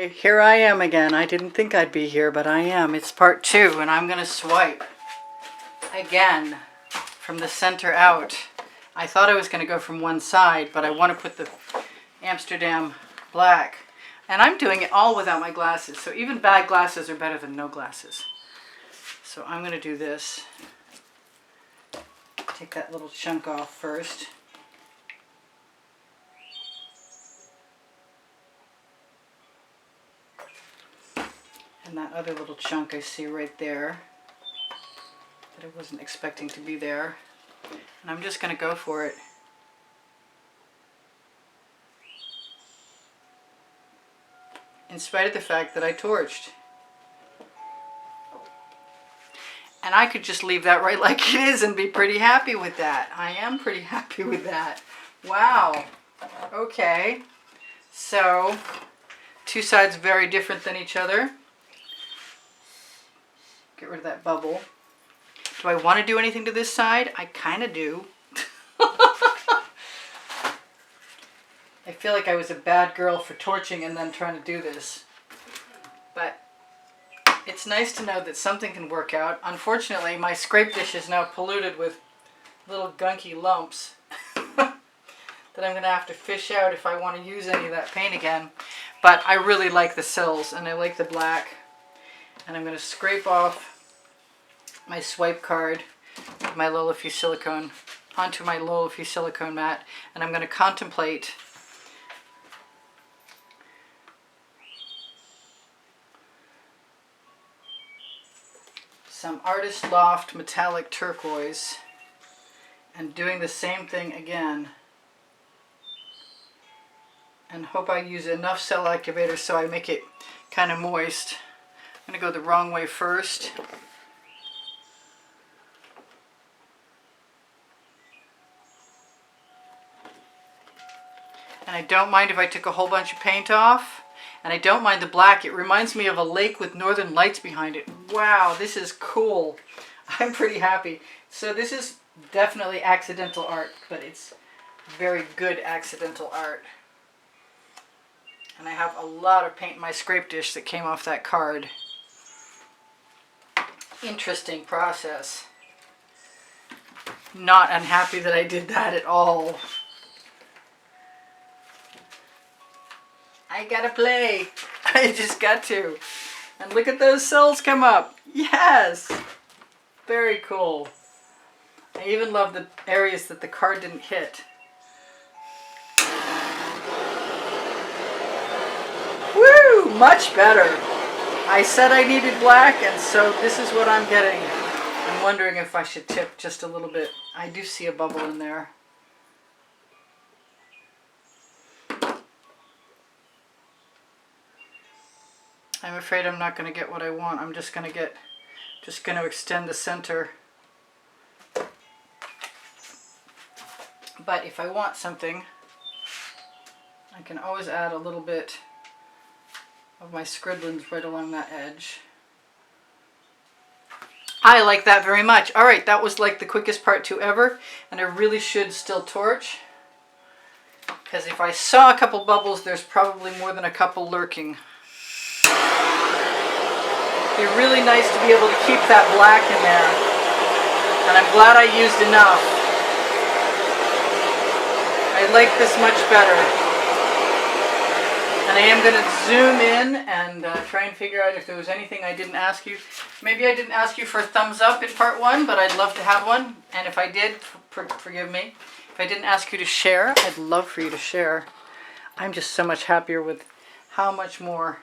Here I am again. I didn't think I'd be here, but I am. It's part 2, and I'm going to swipe again from the center out. I thought I was going to go from one side, but I want to put the Amsterdam black. And I'm doing it all without my glasses, so even bad glasses are better than no glasses. So I'm going to do this. Take that little chunk off first. And that other little chunk I see right there that I wasn't expecting to be there. And I'm just going to go for it. In spite of the fact that I torched. And I could just leave that right like it is and be pretty happy with that. I am pretty happy with that. Wow. Okay. So, two sides very different than each other. Get rid of that bubble. Do I want to do anything to this side? I kind of do. I feel like I was a bad girl for torching and then trying to do this. But it's nice to know that something can work out. Unfortunately, my scrape dish is now polluted with little gunky lumps that I'm going to have to fish out if I want to use any of that paint again. But I really like the cells and I like the black. And I'm going to scrape off my swipe card, my low-diffuse silicone, onto my low-diffuse silicone mat. And I'm going to contemplate some Artist Loft metallic turquoise and doing the same thing again. And hope I use enough cell activator so I make it kind of moist. I'm going to go the wrong way first. And I don't mind if I took a whole bunch of paint off. And I don't mind the black. It reminds me of a lake with northern lights behind it. Wow, this is cool. I'm pretty happy. So this is definitely accidental art, but it's very good accidental art. And I have a lot of paint in my scrape dish that came off that card. Interesting process. Not unhappy that I did that at all. I gotta play. I just got to. And look at those cells come up. Yes! Very cool. I even love the areas that the card didn't hit. Woo! Much better. I said I needed black, and so this is what I'm getting. I'm wondering if I should tip just a little bit. I do see a bubble in there. I'm afraid I'm not going to get what I want. I'm just going to extend the center. But if I want something, I can always add a little bit of my scribblings right along that edge. I like that very much. Alright, that was like the quickest part 2 ever, and I really should still torch, because if I saw a couple bubbles, there's probably more than a couple lurking. It'd be really nice to be able to keep that black in there, and I'm glad I used enough. I like this much better. And I am going to zoom in and try and figure out if there was anything I didn't ask you. Maybe I didn't ask you for a thumbs up in part 1, but I'd love to have one. And if I did, forgive me. If I didn't ask you to share, I'd love for you to share. I'm just so much happier with how much more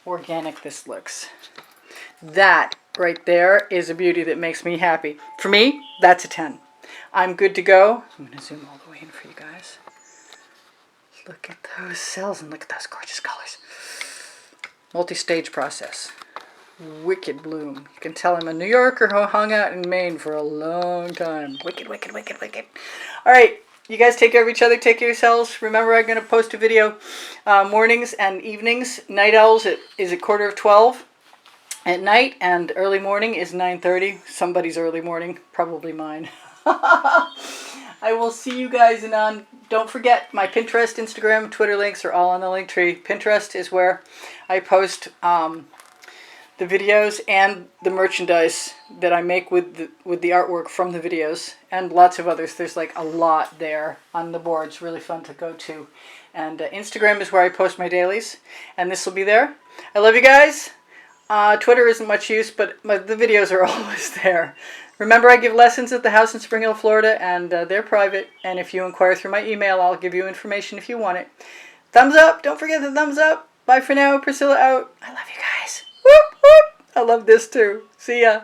organic this looks. That right there is a beauty that makes me happy. For me, that's a 10. I'm good to go. I'm going to zoom all the way in for you guys. Look at those cells and look at those gorgeous colors. Multi-stage process. Wicked bloom. You can tell I'm a New Yorker who hung out in Maine for a long time. Wicked, wicked, wicked, wicked. All right, you guys take care of each other. Take care of yourselves. Remember, I'm going to post a video mornings and evenings. Night owls is at 11:45 at night, and early morning is 9:30. Somebody's early morning, probably mine. I will see you guys, and don't forget my Pinterest, Instagram, Twitter links are all on the link tree. Pinterest is where I post the videos and the merchandise that I make with the artwork from the videos, and lots of others. There's like a lot there on the board. It's really fun to go to. And Instagram is where I post my dailies, and this will be there. I love you guys. Twitter isn't much use, but the videos are always there. Remember, I give lessons at the house in Spring Hill, Florida, and they're private. And if you inquire through my email, I'll give you information if you want it. Thumbs up. Don't forget the thumbs up. Bye for now. Priscilla out. I love you guys. Whoop, whoop. I love this too. See ya.